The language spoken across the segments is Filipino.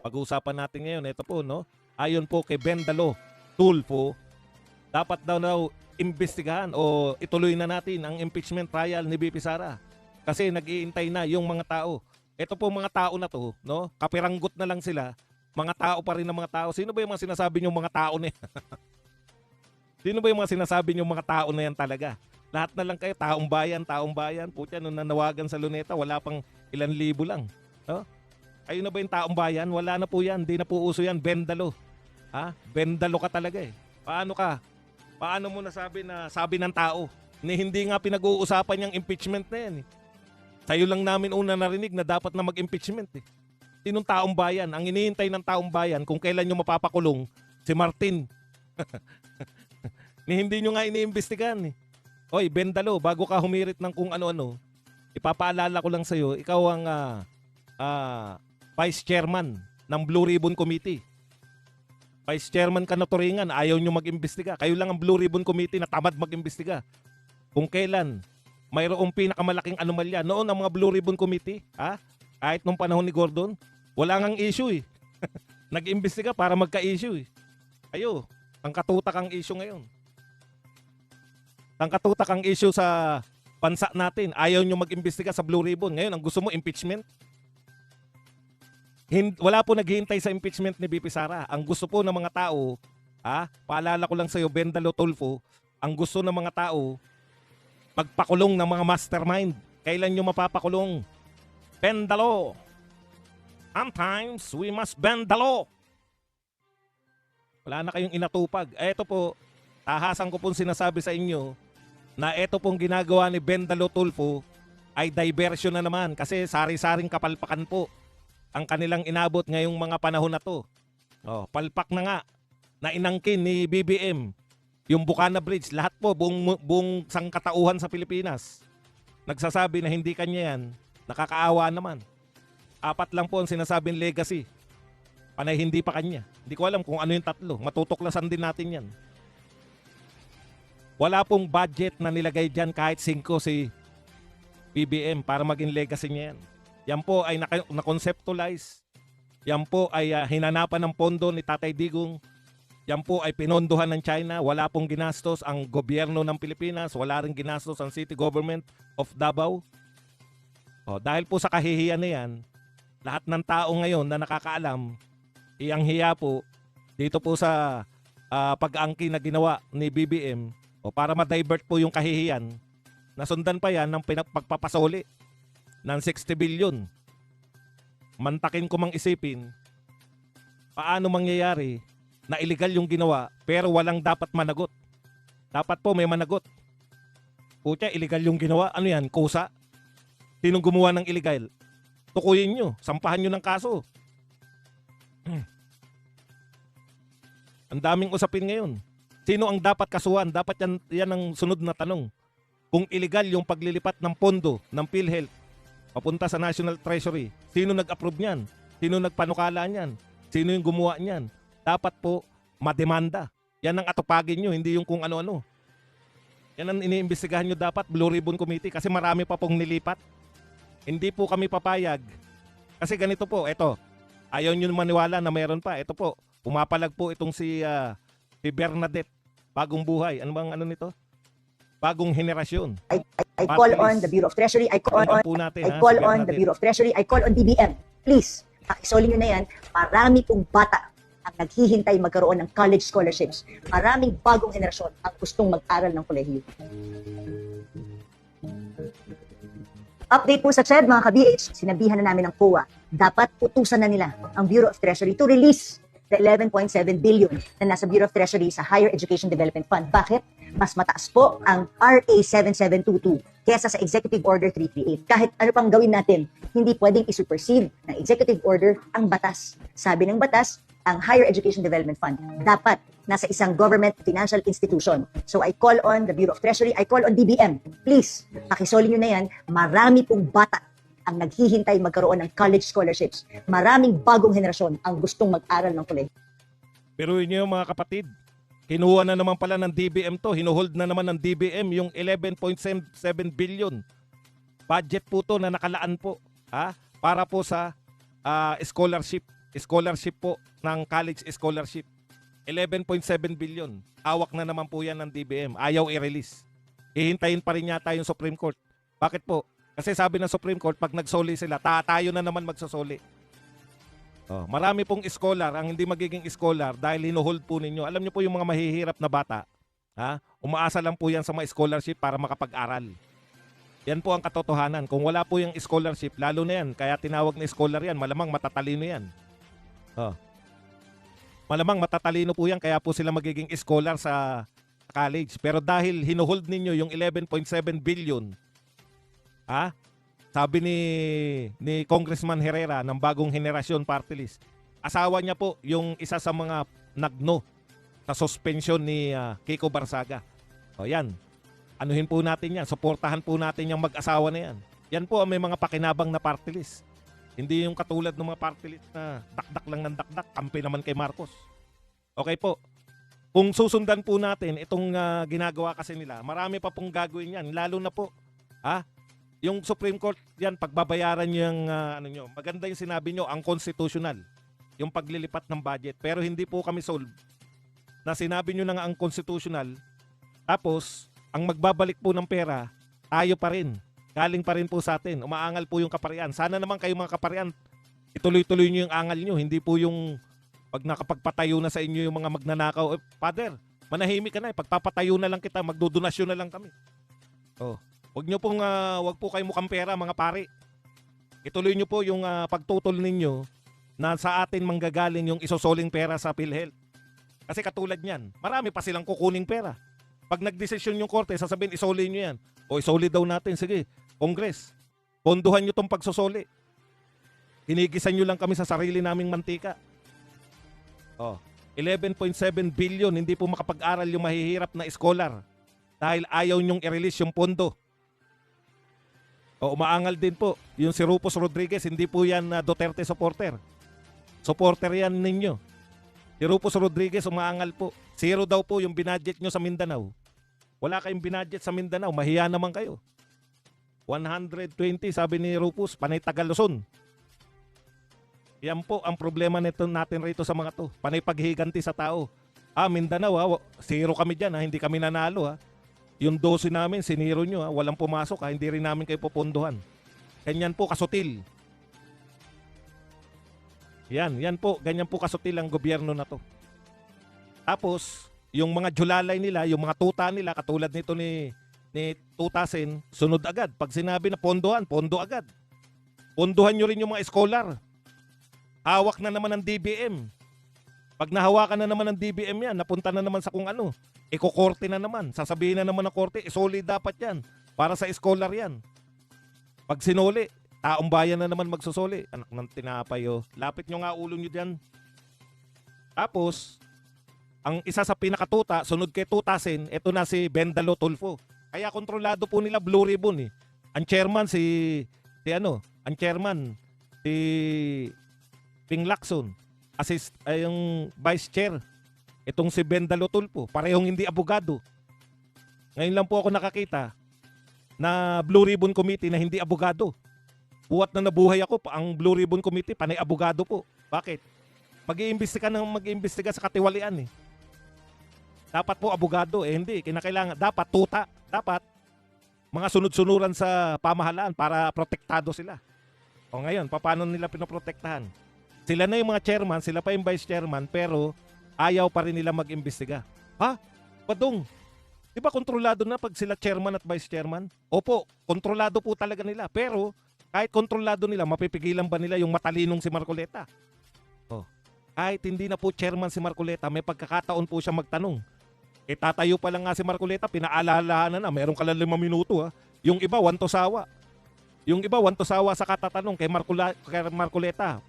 Pag-uusapan natin ngayon, ito po, no? Ayon po kay Bendalo Tulfo, dapat daw imbestigahan o ituloy na natin ang impeachment trial ni BP Sara. Kasi nag-iintay na yung mga tao. Ito po mga tao na to, no? Kapiranggot na lang sila. Mga tao pa rin ng mga tao. Sino ba yung mga sinasabi yung mga tao na yan? Sino ba yung mga sinasabi yung mga tao na yan talaga? Lahat na lang kayo, taong bayan, taong bayan. Putya, nung nanawagan sa Luneta, wala pang ilan libo lang. No? Kayo na ba yung taong bayan? Wala na po yan. Hindi na po uso yan. Bendalo. Ha? Bendalo ka talaga eh. Paano ka? Paano mo nasabi na sabi ng tao? Ni hindi nga pinag-uusapan yung impeachment na yan eh. Sa'yo lang namin una narinig na dapat na mag-impeachment eh. Sinong taong bayan? Ang iniintay ng taong bayan kung kailan nyo mapapakulong, si Martin. Ni hindi nyo nga iniimbestigahan eh. Oy, Bendalo, bago ka humirit ng kung ano-ano, ipapaalala ko lang sa'yo, ikaw ang Vice Chairman ng Blue Ribbon Committee. Vice Chairman ka na turingan, ayaw nyo mag-imbestiga. Kayo lang ang Blue Ribbon Committee na tamad mag-imbestiga. Kung kailan mayroong pinakamalaking anomalya. Noon ang mga Blue Ribbon Committee, kahit nung panahon ni Gordon, wala ngang issue eh. Nag-imbestiga para magka-issue eh. Ayo, ang katutak ang issue ngayon. Ang katutak ang issue sa bansa natin. Ayaw nyo mag-imbestiga sa Blue Ribbon. Ngayon, ang gusto mo, impeachment? Wala po naghihintay sa impeachment ni BP Sara. Ang gusto po ng mga tao, paalala ko lang sa'yo, Bendalo Tulfo, ang gusto ng mga tao, pagpakulong ng mga mastermind. Kailan nyo mapapakulong? Bendalo. Sometimes we must bend the law. Wala na kayong inatupag. Eto po, tahasan ko pong sinasabi sa inyo na eto pong ginagawa ni Bendalo Tulfo ay diversion na naman kasi sari-saring kapalpakan po ang kanilang inabot ngayong mga panahon na to. Oh, palpak na nga na inangkin ni BBM yung Bukana Bridge. Lahat po, buong sangkatauhan sa Pilipinas nagsasabi na hindi kanya yan. Nakakaawa naman. 4 lang po ang sinasabing legacy. Panay hindi pa kanya. Hindi ko alam kung ano yung 3. Matutuklasan din natin yan. Wala pong budget na nilagay dyan kahit 5 si BBM para maging legacy niya yan. Yan po ay na-conceptualize. Yan po ay hinanapan ng pondo ni Tatay Digong. Yan po ay pinondohan ng China. Wala pong ginastos ang gobyerno ng Pilipinas. Wala rin ginastos ang City Government of Davao. Dahil po sa kahihiyan na yan, lahat ng tao ngayon na nakakaalam, iyang-hiya po dito po sa pag-angkin na ginawa ni BBM para ma-divert po yung kahihiyan. Nasundan pa yan ng pagpapasoli ng 60 billion. Mantakin ko mang isipin, paano mangyayari na illegal yung ginawa pero walang dapat managot. Dapat po may managot. Putya, illegal yung ginawa. Ano yan? Kusa? Sinong gumawa ng illegal? Tukuyin nyo. Sampahan nyo ng kaso. Ang daming usapin ngayon. Sino ang dapat kasuhan? Dapat yan ang sunod na tanong. Kung illegal yung paglilipat ng pondo ng PhilHealth papunta sa National Treasury, sino nag-approve niyan? Sino nagpanukala niyan? Sino yung gumawa niyan? Dapat po mademanda. Yan ang atupagin nyo, hindi yung kung ano-ano. Yan ang iniimbestigahan nyo dapat, Blue Ribbon Committee, kasi marami pa pong nilipat. Hindi po kami papayag. Kasi ganito po, eto, ayaw nyo maniwala na mayroon pa. Ito po, pumapalag po itong si Bernadette, bagong buhay. Ano bang ano nito? Bagong henerasyon. I call on the Bureau of Treasury. I call on the Bureau of Treasury. I call on DBM. Please, pakisoli nyo na yan. Marami pong bata ang naghihintay magkaroon ng college scholarships. Maraming bagong henerasyon ang gustong mag-aral ng kolehiyo. Update po sa CHED, mga ka-BH, sinabihan na namin ng COA, dapat utusan na nila ang Bureau of Treasury to release the 11.7 billion na nasa Bureau of Treasury sa Higher Education Development Fund. Bakit? Mas mataas po ang RA 7722 kesa sa Executive Order 338. Kahit ano pang gawin natin, hindi pwedeng isuperceive ng Executive Order ang batas. Sabi ng batas, ang Higher Education Development Fund dapat nasa isang government financial institution. So I call on the Bureau of Treasury, I call on DBM. Please, pakisoli nyo na yan. Marami pong bata ang naghihintay magkaroon ng college scholarships. Maraming bagong henerasyon ang gustong mag-aral ng kolehiyo. Pero yun yung mga kapatid, kinuha na naman pala ng DBM to, hinuhold na naman ng DBM yung 11.7 billion. Budget po to na nakalaan po para po sa scholarship scholarship po ng college scholarship. 11.7 billion. Hawak na naman po yan ng DBM. Ayaw i-release. Hihintayin pa rin yata yung Supreme Court. Bakit po? Kasi sabi ng Supreme Court, pag nagsoli sila, tayo na naman magsasoli. Oh, marami pong scholar ang hindi magiging scholar dahil hinuhold po ninyo. Alam niyo po yung mga mahihirap na bata, umaasa lang po yan sa mga scholarship para makapag-aral. Yan po ang katotohanan. Kung wala po yung scholarship, lalo na yan, kaya tinawag na scholar yan, malamang matatalino yan. Oh. Malamang matatalino po yan, kaya po sila magiging scholar sa college. Pero dahil hinuhold ninyo yung 11.7 billion, sabi ni Congressman Herrera ng Bagong Henerasyon Party List, asawa niya po yung isa sa mga nagno sa suspension ni Kiko Barsaga. O yan, anuhin po natin yan, suportahan po natin yung mag-asawa na yan. Yan po ang may mga pakinabang na party list. Hindi yung katulad ng mga party list na dakdak lang ng dakdak, kampi naman kay Marcos. Okay po, kung susundan po natin itong ginagawa kasi nila, marami pa pong gagawin yan, lalo na po, yung Supreme Court yan, pagbabayaran yung maganda yung sinabi nyo, ang constitutional, yung paglilipat ng budget. Pero hindi po kami solve na sinabi nyo na nga ang constitutional, tapos ang magbabalik po ng pera, tayo pa rin. Galing pa rin po sa atin. Umaangal po yung kaparian. Sana naman kayo mga kaparian, ituloy-tuloy nyo yung angal nyo. Hindi po yung pag nakapagpatayo na sa inyo yung mga magnanakaw. Father, manahimik ka na. Pagpapatayo na lang kita, magdodonasyon na lang kami. Oh. Wag po kayo mukhang pera mga pare. Ituloy nyo po yung pagtutol ninyo na sa atin manggagaling yung isosoling pera sa PhilHealth. Kasi katulad niyan, marami pa silang kukuning pera. Pag nagdesisyon yung korte, sasabihin isoli nyo yan. O isoli daw natin, sige, Congress, ponduhan nyo tong pagsosoli. Hinigisan nyo lang kami sa sarili naming mantika. 11.7 billion, hindi po makapag-aral yung mahihirap na scholar dahil ayaw nyong i-release yung pondo. Umaangal din po. Yung si Rufus Rodriguez, hindi po yan Duterte supporter. Supporter yan ninyo. Si Rufus Rodriguez, umaangal po. Zero daw po yung binadget nyo sa Mindanao. Wala kayong binadget sa Mindanao. Mahiya naman kayo. 120, sabi ni Rufus, panay Tagal Luzon. Yan po ang problema nito natin rito sa mga to. Panay paghiganti sa tao. Mindanao, zero kami dyan. Hindi kami nanalo. Yung 12 namin, siniro nyo, walang pumasok, hindi rin namin kayo pupunduhan. Ganyan po kasutil. Yan po, ganyan po kasutil ang gobyerno na to. Tapos, yung mga julalay nila, yung mga tuta nila, katulad nito ni Tutasin, sunod agad. Pag sinabi na pondohan, pondo agad. Pondohan nyo rin yung mga scholar. Hawak na naman ng DBM. Pag nahawakan na naman ng DBM yan, napunta na naman sa kung ano. Iko-korte na naman. Sasabihin na naman ng korte, solid dapat yan. Para sa scholar yan. Pag sinuli, taong bayan na naman magsusuli. Anak ng tinapay, lapit nyo nga ulo nyo dyan. Tapos, ang isa sa pinakatuta, sunod kay Tutasin, ito na si Bendalo Tulfo. Kaya kontrolado po nila Blue Ribbon. Ang chairman si Ping Lacson. Yung vice chair, itong si Bendalo Tulfo, parehong hindi abogado. Ngayon lang po ako nakakita na Blue Ribbon Committee na hindi abogado. Buhat na nabuhay ako, ang Blue Ribbon Committee, panay abogado po. Bakit? Mag-iimbestiga sa katiwalian. Dapat po abogado, hindi. Kinakailangan, dapat tuta. Dapat mga sunod-sunuran sa pamahalaan para protektado sila. O ngayon, paano nila pinoprotektahan? Sila na yung mga chairman, sila pa yung vice chairman, pero ayaw pa rin nila mag-imbestiga. Badong, di ba kontrolado na pag sila chairman at vice chairman? Opo, kontrolado po talaga nila. Pero kahit kontrolado nila, mapipigilan ba nila yung matalinong si Marcoleta? Kahit hindi na po chairman si Marcoleta, may pagkakataon po siya magtanong. Tatayo pa lang nga si Marcoleta, pinaalalahanan na, meron ka lang 5 minuto. Yung iba, wanto sawa. Yung iba, wanto sawa sa katatanong kay Marcoleta.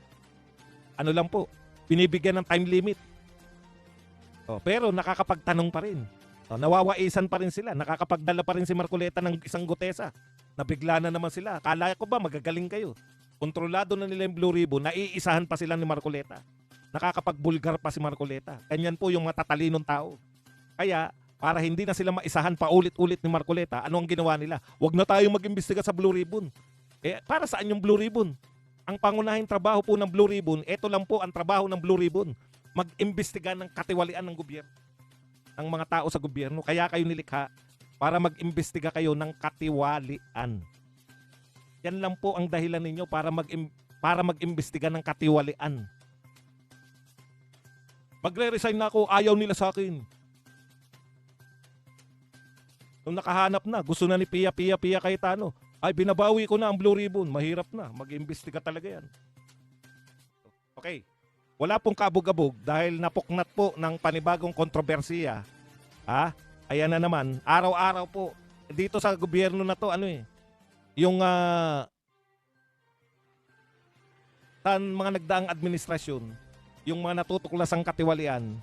Ano lang po, binibigyan ng time limit. Pero nakakapagtanong pa rin. Nawawaisan pa rin sila. Nakakapagdala pa rin si Marcoleta ng isang gutesa. Nabigla na naman sila. Kala ko ba magagaling kayo? Kontrolado na nila yung Blue Ribbon, naiisahan pa sila ni Marcoleta. Nakakapagbulgar pa si Marcoleta. Ganyan po yung matatalinong tao. Kaya, para hindi na sila maisahan pa ulit-ulit ni Marcoleta, ano ang ginawa nila? Huwag na tayong mag-imbestiga sa Blue Ribbon. Para saan yung Blue Ribbon? Ang pangunahing trabaho po ng Blue Ribbon, ito lang po ang trabaho ng Blue Ribbon, mag-imbestiga ng katiwalian ng gobyerno, ng mga tao sa gobyerno. Kaya kayo nilikha para mag-imbestiga kayo ng katiwalian. Yan lang po ang dahilan ninyo para mag-imbestiga ng katiwalian. Magre-resign na ako, ayaw nila sa akin. Nung nakahanap na, gusto na ni Pia Cayetano, ay binabawi ko na ang Blue Ribbon. Mahirap na, mag-imbestiga talaga yan. Okay, wala pong kabog-abog dahil napuknat po ng panibagong kontrobersiya. Ayan na naman, araw-araw po, dito sa gobyerno na to, yung sa mga nagdaang administrasyon, yung mga natutuklasang katiwalian,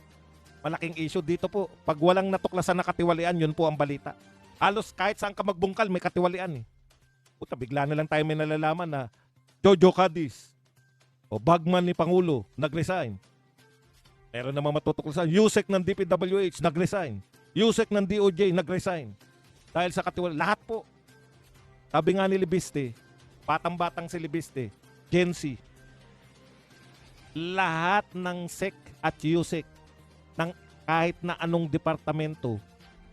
malaking issue dito po. Pag walang natuklasan na katiwalian, yun po ang balita. Halos kahit saan ka magbungkal, may katiwalian eh. Puta, bigla na lang tayo may nalalaman na Jojo Cadiz o bagman ni Pangulo, nag-resign. Meron naman matutuklasan. Yusek ng DPWH, nag-resign. Yusek ng DOJ, nag-resign. Dahil sa katiwalian. Lahat po. Sabi nga ni Libiste, batang-batang si Libiste, Gen Z, lahat ng SEC at USEC ng kahit na anong departamento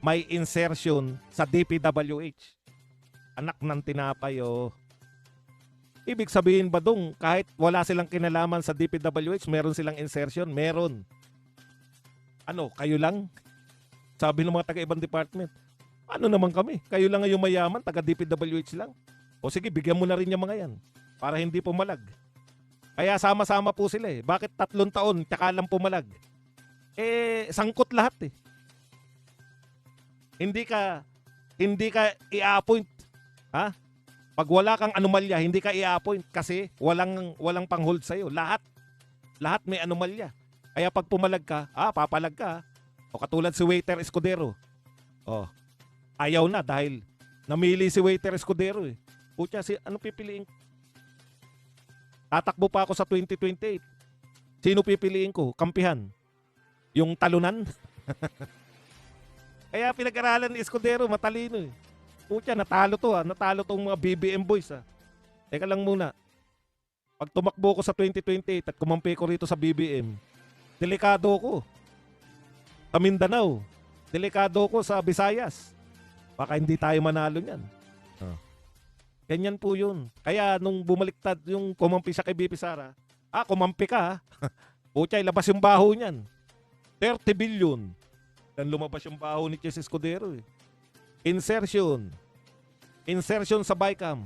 may insertion sa DPWH. Anak ng tinapay, oh. Ibig sabihin ba dong kahit wala silang kinalaman sa DPWH, meron silang insertion? Meron. Kayo lang? Sabi ng mga taga-ibang department, ano naman kami? Kayo lang yung mayaman, taga-DPWH lang. O sige, bigyan mo na rin yung mga yan para hindi pumalag. Kaya sama-sama po sila eh. Bakit 3 taon tsaka lang pumalag? Sangkot lahat eh. Hindi ka i-appoint. Pag wala kang anomalya, hindi ka i-appoint kasi walang pang-hold sa'yo. Lahat may anomalya. Kaya pag pumalag ka, papalag ka. O katulad si Waiter Escudero. Ayaw na dahil namili si Waiter Escudero eh. Pucha, ano pipiliin? Tatakbo pa ako sa 2028. Sino pipiliin ko? Kampihan? Yung talunan? Kaya pinag-aralan ni Escudero, matalino eh. Pucha, natalo to Natalo tong mga BBM boys Teka lang muna. Pag tumakbo ko sa 2028 at kumampi ko rito sa BBM, delikado ko. Sa Mindanao, delikado ko sa Visayas. Baka hindi tayo manalo niyan. Ganyan po yun. Kaya nung bumaliktad yung kumampi siya kay BP Sara, kumampi ka Pucha, ilabas yung baho niyan. 30 billion. Dan lumabas yung baho ni Chess Escudero eh. Insertion sa BICAM.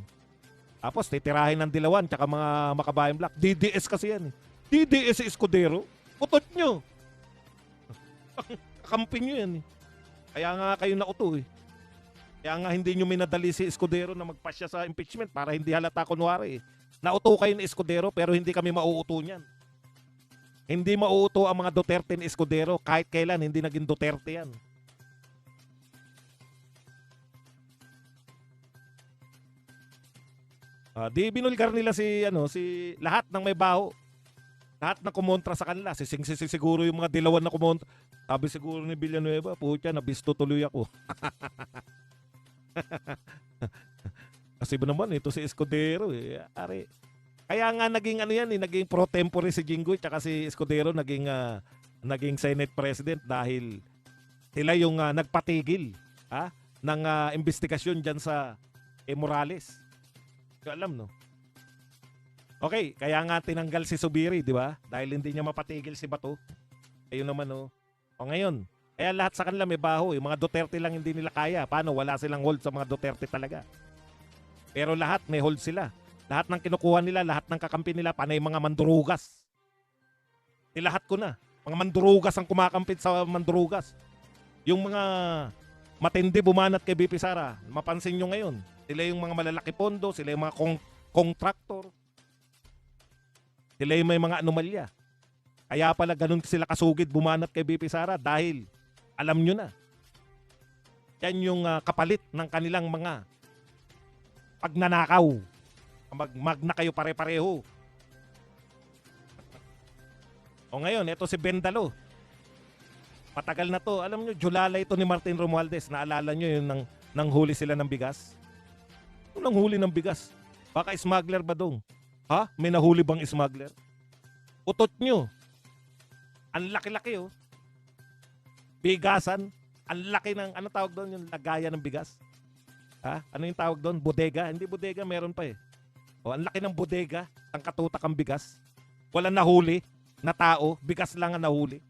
Tapos titirahin ng Dilawan tsaka mga Makabayan Black. DDS kasi yan eh. DDS si Escudero. Putot nyo. Kakampi nyo yan eh. Kaya nga kayo nauto eh. Kaya nga hindi nyo minadali si Escudero na magpasya sa impeachment para hindi halata kunwari eh. Nauto kayo ni Escudero pero hindi kami mauuto niyan. Hindi mauuto ang mga Duterte ni Escudero. Kahit kailan hindi naging Duterte yan. Di binulgar nila si lahat ng may baho. Lahat na kumontra sa kanila. Siguro yung mga Dilawan na kumontra. Sabi siguro ni Villanueva, pucha, nabisto tuloy ako. Kasi ba naman, ito si Escudero eh. Ari. Kaya nga naging naging pro tempore si Jinggoy tsaka si Escudero naging Senate President dahil sila yung nagpatigil ng investigasyon dyan sa Morales. Alam, no? Okay, kaya nga tinanggal si Subiri, di ba? Dahil hindi niya mapatigil si Bato. Ayun naman, no? O ngayon, kaya lahat sa kanila may baho. Yung mga Duterte lang hindi nila kaya. Paano? Wala silang hold sa mga Duterte talaga. Pero lahat may hold sila. Lahat ng kinukuha nila, lahat ng kakampi nila, panay mga mandurugas. Lahat ko na. Mga mandurugas ang kumakampit sa mandurugas. Yung mga matindi bumanat kay BP Sara, mapansin nyo ngayon. Sila yung mga malalaki pondo, sila yung mga contractor. Sila yung may mga anomalya. Kaya pala ganun sila kasugid bumanat kay BP Sara dahil alam nyo na. Yan yung kapalit ng kanilang mga pagnanakaw. Magna kayo pare-pareho. O ngayon, ito si Bendalo. Matagal na to. Alam nyo, Julalay ito ni Martin Romualdez. Naalala nyo yung nang huli sila ng bigas? Nang huli ng bigas. Baka smuggler ba dong? Ha? May nahuli bang smuggler? Utot nyo. Ang laki-laki oh. Bigasan. Ang laki ng, ano tawag doon, yung lagayan ng bigas? Ha? Ano yung tawag doon? Bodega? Hindi bodega, meron pa eh. O, ang laki ng bodega. Ang katutak ang bigas. Walang nahuli na tao. Bigas lang ang nahuli.